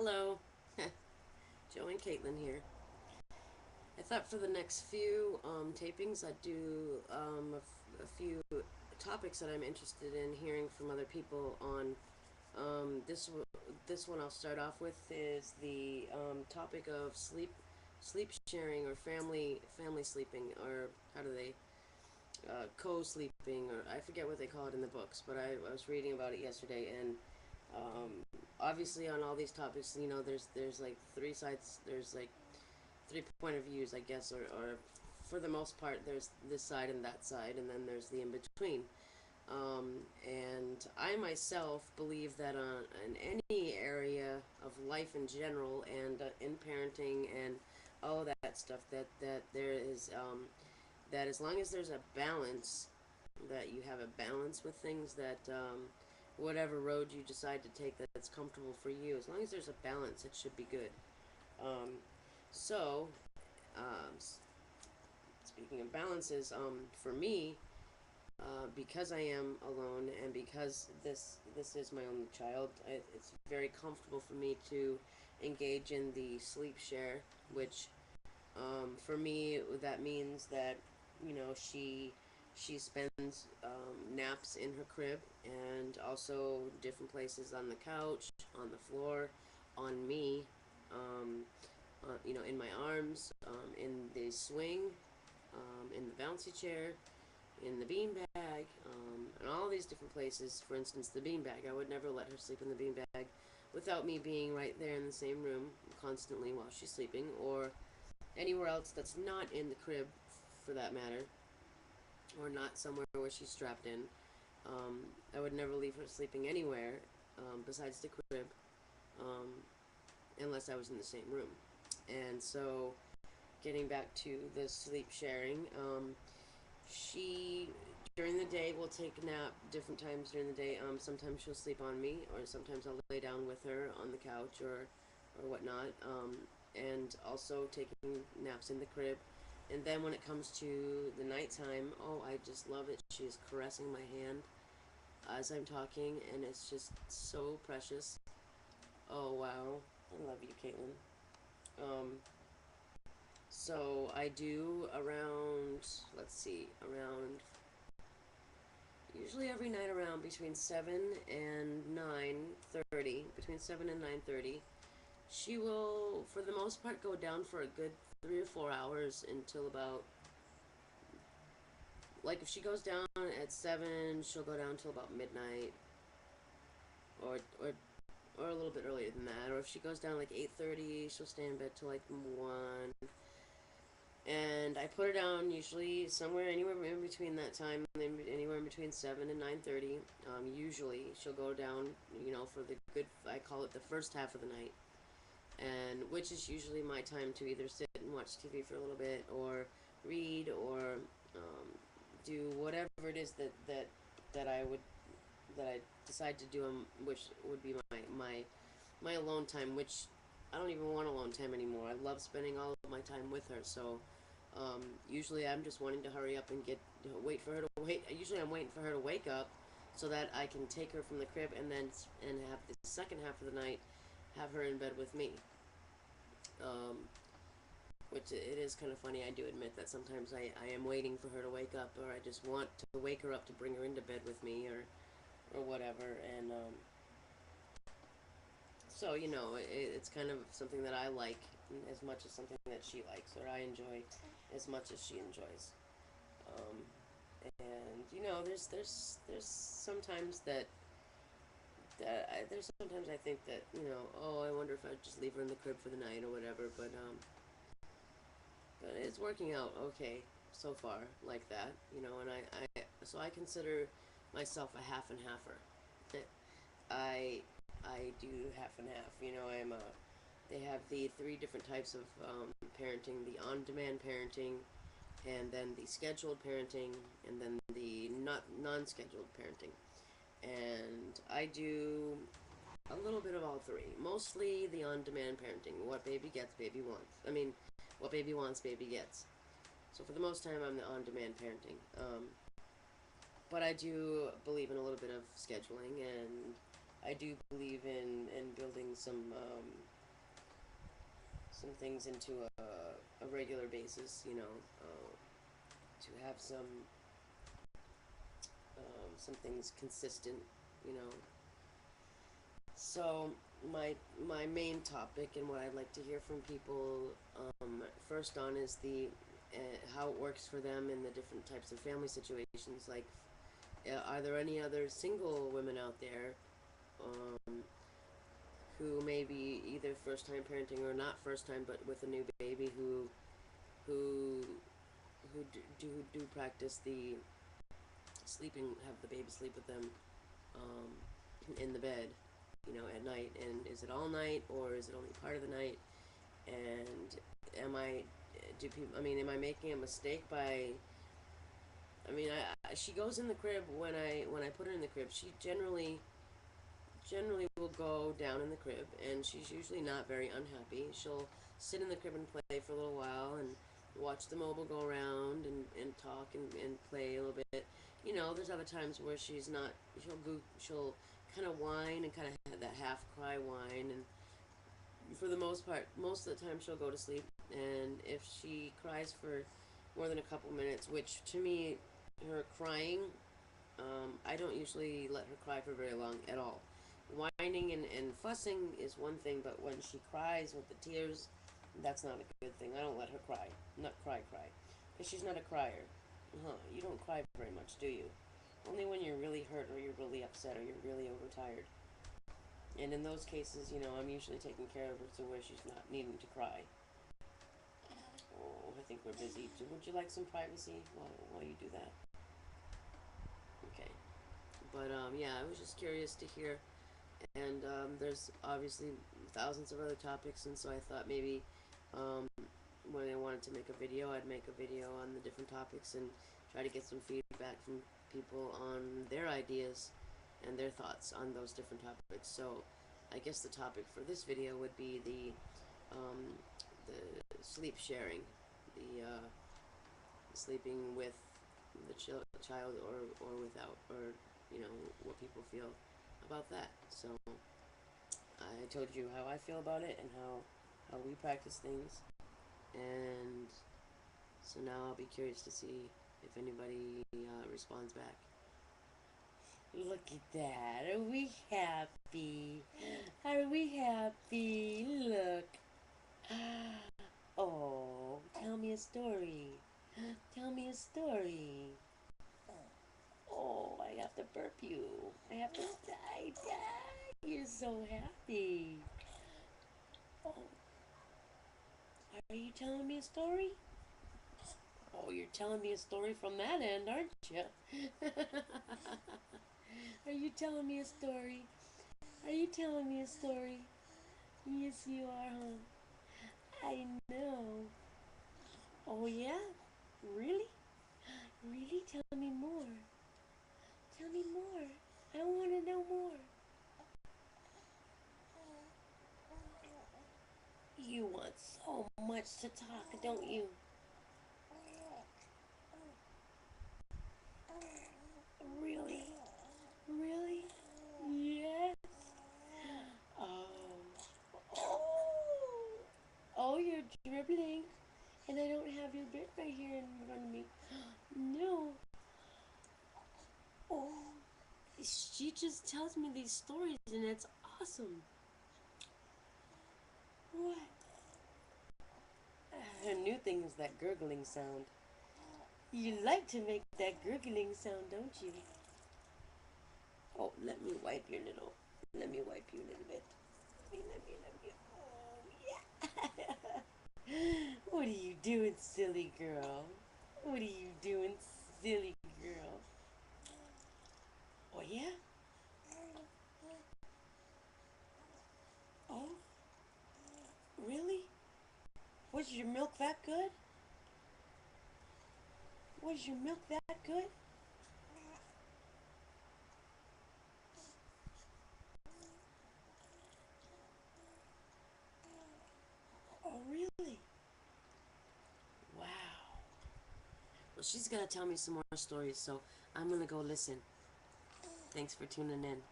Hello, Joe and Caitlin here. I thought for the next few tapings I'd do a few topics that I'm interested in hearing from other people on. This one I'll start off with is the topic of sleep sharing or family sleeping, or how do they co-sleeping, or I forget what they call it in the books, but I was reading about it yesterday. And um, obviously on all these topics, there's like three sides. There's like three point of views, I guess, or for the most part, there's this side and that side, and then there's the in between. And I myself believe that in any area of life in general, and in parenting and all of that stuff, that there is that as long as there's a balance, that you have a balance with things, that whatever road you decide to take that's comfortable for you, as long as there's a balance, it should be good. Um, so, um, Speaking of balances, for me, because I am alone and because this is my only child, it's very comfortable for me to engage in the sleep share, which for me that means that she spends naps in her crib, and also different places on the couch, on the floor, on me. Um, in my arms, in the swing, in the bouncy chair, in the beanbag, and all these different places. For instance, the beanbag. I would never let her sleep in the beanbag without me being right there in the same room constantly while she's sleeping, or anywhere else that's not in the crib, for that matter, or not somewhere where she's strapped in. I would never leave her sleeping anywhere besides the crib, um, unless I was in the same room. And so, getting back to the sleep sharing, she during the day will take a nap different times during the day. Sometimes she'll sleep on me, or sometimes I'll lay down with her on the couch, or whatnot. And also taking naps in the crib. And then when it comes to the nighttime, oh, I just love it. She is caressing my hand as I'm talking, and it's just so precious. Oh wow, I love you, Caitlin. Um, so I do around, let's see, around usually every night around between 7 and 9:30, between 7 and 9:30. She will, for the most part, go down for a good 3 or 4 hours until about, like, if she goes down at 7, she'll go down till about midnight, or or or a little bit earlier than that. Or if she goes down like 8:30, she'll stay in bed till like 1. And I put her down usually somewhere, anywhere in between that time, anywhere in between 7 and 9:30. Usually she'll go down, for the good. I call it the first half of the night, and which is usually my time to either sit and watch TV for a little bit, or read, or do whatever it is that I decide to do, which would be my alone time, which I don't even want alone time anymore. I love spending all of my time with her. So usually I'm just wanting to hurry up and wait for her to wait. Usually I'm waiting for her to wake up so that I can take her from the crib, and have the second half of the night have her in bed with me. Um, which it is kind of funny. I do admit that sometimes I am waiting for her to wake up, or I just want to wake her up to bring her into bed with me, or whatever. And so, it's kind of something that I like as much as something that she likes, or I enjoy as much as she enjoys. Um, and there's sometimes there's sometimes I think that, oh, I wonder if I'd just leave her in the crib for the night or whatever. But it's working out okay so far, like that. And I consider myself a half and halfer. I I do half and half. They have the three different types of parenting: the on-demand parenting, and then the scheduled parenting, and then the not non-scheduled parenting. And I do a little bit of all three. Mostly the on-demand parenting. What baby gets, baby wants. I mean, what baby wants, baby gets. So for the most time, I'm the on-demand parenting. But I do believe in a little bit of scheduling, and I do believe in building some. some things into a regular basis, you know, to have some things consistent, you know. So my main topic and what I'd like to hear from people first on is the how it works for them in the different types of family situations. Like, are there any other single women out there um, who may be either first time parenting or not first time, but with a new baby who who do practice the sleeping, have the baby sleep with them in the bed, you know, at night. And is it all night or is it only part of the night? And am I making a mistake by? I mean, she goes in the crib when I put her in the crib. She generally will go down in the crib, and she's usually not very unhappy. She'll sit in the crib and play for a little while and watch the mobile go around and talk and play a little bit. You know, there's other times where she's not. She'll kind of whine and kind of have that half cry whine, and for the most part, most of the time she'll go to sleep. And if she cries for more than a couple minutes, which to me, her crying, I don't usually let her cry for very long at all. Whining and fussing is one thing, but when she cries with the tears, that's not a good thing. I don't let her cry. Not cry. Because she's not a crier. Huh, you don't cry very much, do you? Only when you're really hurt or you're really upset or you're really overtired. And in those cases, you know, I'm usually taking care of her to where she's not needing to cry. Oh, I think we're busy. Would you like some privacy while you do that? Okay. But yeah, I was just curious to hear. And there's obviously thousands of other topics, and so I thought maybe um, when I wanted to make a video, I'd make a video on the different topics and try to get some feedback from people on their ideas and their thoughts on those different topics. So I guess the topic for this video would be the sleep sharing, the sleeping with the child or without, or you know what people feel about that. So I told you how I feel about it and how we practice things, and so now I'll be curious to see if anybody responds back. Look at that. Are we happy? Are we happy? Look. Oh, tell me a story. Tell me a story. Oh, I have to burp you. I have to die. You're so happy. Oh, are you telling me a story? Oh, you're telling me a story from that end, aren't you? Are you telling me a story? Are you telling me a story? Yes, you are, huh? I know. Oh, yeah? Really? Really? Tell me more. Tell me more. I want to know more. You want so much to talk, don't you? Really? Really? Yes. Oh. Oh. Oh, you're dribbling. And I don't have your bed right here in front of me. No. Oh. She just tells me these stories and it's awesome. What? Her new thing is that gurgling sound. You like to make that gurgling sound, don't you? Oh, let me wipe your little. Let me wipe you a little bit. Let me. Oh, yeah. What are you doing, silly girl? What are you doing, silly girl? Oh, yeah? Oh, really? Was your milk that good? Was your milk that good? Oh, really? Wow. Well, she's gonna tell me some more stories, so I'm gonna go listen. Thanks for tuning in.